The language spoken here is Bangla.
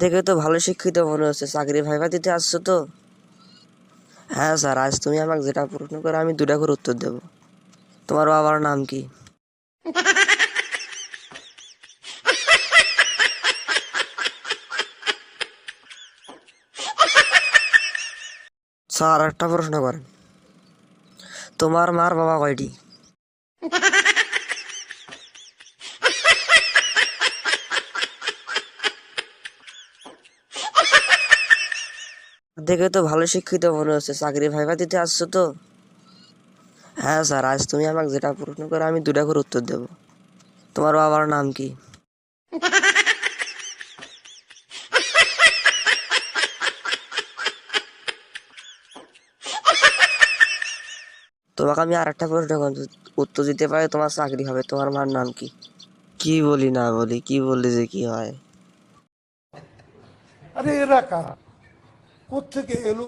দেখে তো ভালো শিক্ষিত মনে হচ্ছে, চাকরি ভাইবা দিতে আসছো তো? হ্যাঁ স্যার, আজ তুমি আমাকে যেটা প্রশ্ন করো আমি দুটা করে উত্তর দেবো। তোমার বাবার নাম কি? স্যার একটা প্রশ্ন করেন, তোমার মার বাবা কয়টি? দেখে তো ভালো শিক্ষিত মনে হচ্ছে, চাকরি ভাইবা দিতে আসছো তো? হ্যাঁ স্যার, আজ তুমি আমাকে যেটা প্রশ্ন করো আমি দুটা করে উত্তর দেবো। তোমার বাবার নাম কি? তোমাকে আমি আর একটা প্রশ্ন করবো, উত্তর দিতে পারে তোমার চাকরি হবে। তোমার মার নাম কি? কি বলি না বলি, কি বললে যে কি হয়? আরে এরা কারা, কোত্থেকে এলো?